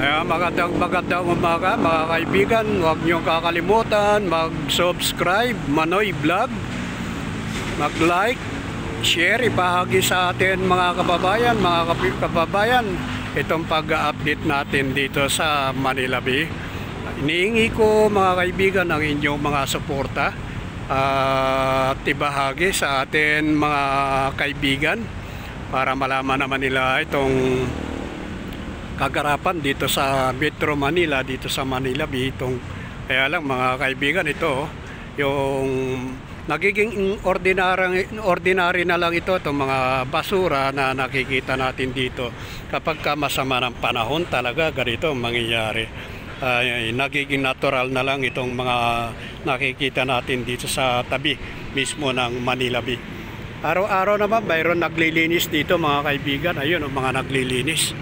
Kaya magandang umaga mga kaibigan. Huwag niyong kakalimutan mag-subscribe Manoy Vlog, mag-like, share, ibahagi sa atin mga kababayan itong pag-update natin dito sa Manila Bay. Iniingi ko mga kaibigan ang inyong mga suporta at ibahagi sa atin mga kaibigan para malaman naman nila itong kagarapan dito sa Metro Manila, dito sa Manila Bay. Kaya lang mga kaibigan, ito yung nagiging ordinary na lang ito, itong mga basura na nakikita natin dito. Kapag masama ng panahon talaga ganito mangyayari. Nagiging natural na lang itong mga nakikita natin dito sa tabi mismo ng Manila Bay. Araw-araw naman mayroon naglilinis dito mga kaibigan. Ayun ang mga naglilinis.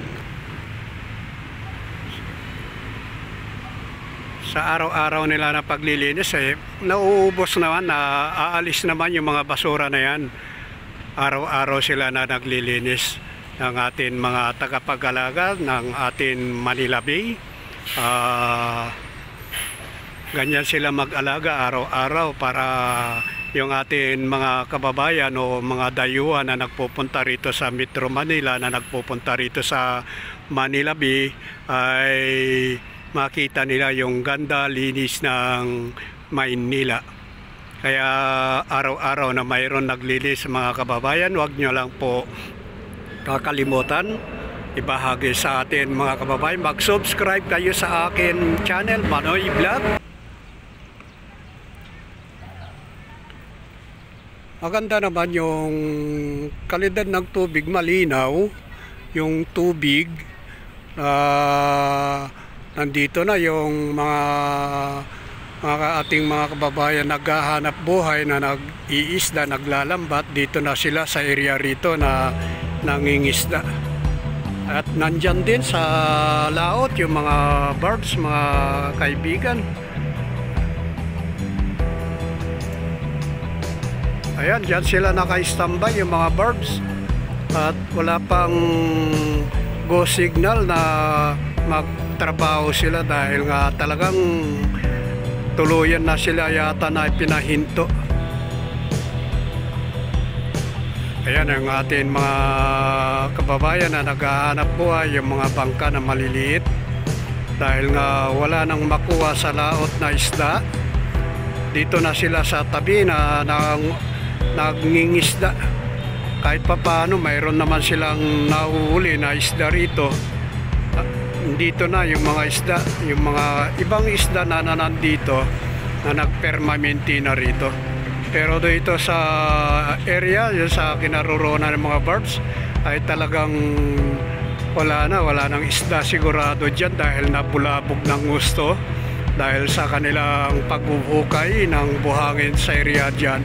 Sa araw-araw nila na paglilinis nauubos naman, na aalis naman yung mga basura na yan. Araw-araw sila na naglilinis ng ating mga tagapag-alaga ng ating Manila Bay. Ganyan sila mag-alaga araw-araw para yung ating mga kababayan o mga dayuhan na nagpupunta rito sa Metro Manila, na nagpupunta rito sa Manila Bay, ay makita nila yung ganda, linis ng Maynila. Kaya araw-araw na mayroon naglilis mga kababayan, huwag nyo lang po kakalimutan ibahagi sa atin mga kababayan. Mag-subscribe kayo sa akin channel Manoy Vlog. Maganda naman yung kalidad ng tubig, malinaw yung tubig. Nandito na yung mga ating mga kababayan naghahanap buhay na nag-iisda, naglalambat. Dito na sila sa area rito na nangingisda. At nandyan din sa laot yung mga barbs mga kaibigan. Ayan, dyan sila naka-standby yung mga barbs. At wala pang go signal na magtrabaho sila dahil nga talagang tuluyan na sila yata na pinahinto. Ayan ang ating mga kababayan na naghahanap buhay, yung mga bangka na maliliit dahil nga wala nang makuha sa laot na isda. Dito na sila sa tabi na nangingisda. Kahit pa paano mayroon naman silang nahuhuli na isda rito. Dito na yung mga isda, yung mga ibang isda na nandito na nagpermanente na rito. Pero dito sa area, yung sa kinaroroonan ng mga barbs, ay talagang wala nang isda sigurado dyan dahil nabulabog ng gusto dahil sa kanilang pagbuhukay ng buhangin sa area dyan.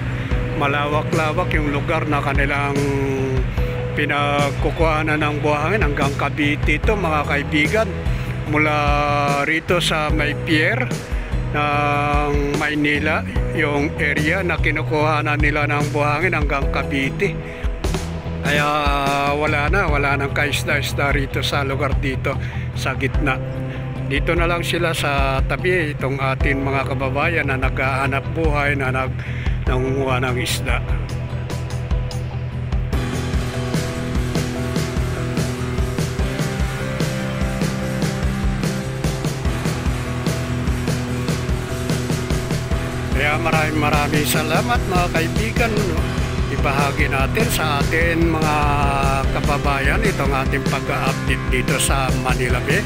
Malawak-lawak yung lugar na kanilang pinagkukuhanan ng buhangin hanggang Cavite ito mga kaibigan. Mula rito sa may pier ng Maynila, yung area na kinukuhanan nila ng buhangin hanggang Cavite. Kaya wala nang kaisda-isda rito sa lugar dito sa gitna. Dito na lang sila sa tabi, itong ating mga kababayan na naghahanap buhay, na nangunguha ng isda. Kaya maraming salamat mga kaibigan. Ibahagi natin sa atin mga kababayan itong ating pag-update dito sa Manila Bay.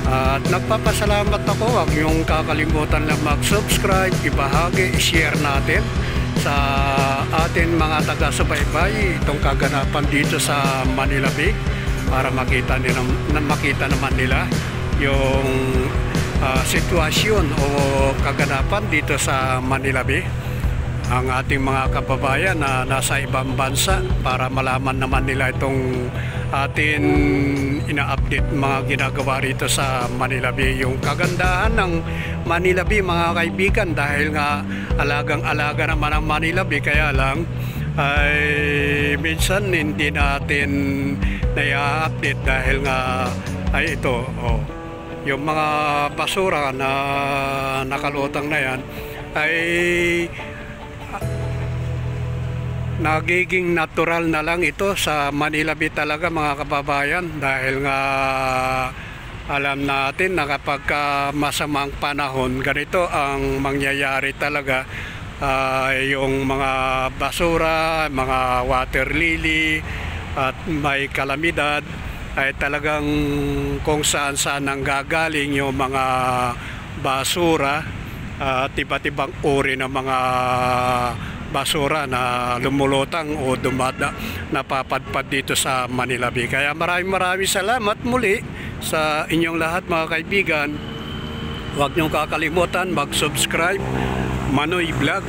At nagpapasalamat ako. Huwag niyong kakalimutan lang mag-subscribe, ibahagi, i-share natin sa atin mga taga-subaybay itong kaganapan dito sa Manila Bay para makita naman nila yung sitwasyon o kaganapan dito sa Manila Bay. Ang ating mga kababayan na nasa ibang bansa, para malaman naman nila itong atin ina-update mga ginagawa rito sa Manila Bay. Yung kagandahan ng Manila Bay mga kaibigan, dahil nga alagang-alaga naman ang Manila Bay, kaya lang ay minsan hindi natin na-update dahil nga ay ito yung mga basura na nakalutang na yan ay nagiging natural na lang ito sa Manila Bay talaga, mga kababayan, dahil nga alam natin na kapag masamang panahon ganito ang mangyayari talaga. Yung mga basura, mga water lily at may kalamidad ay talagang kung saan saan ang gagaling yung mga basura at iba't ibang uri ng mga basura na lumulutang o napapadpad dito sa Manila Bay. Kaya maraming salamat muli sa inyong lahat, mga kaibigan. Huwag niyong kakalimutan mag-subscribe Manoy Vlog.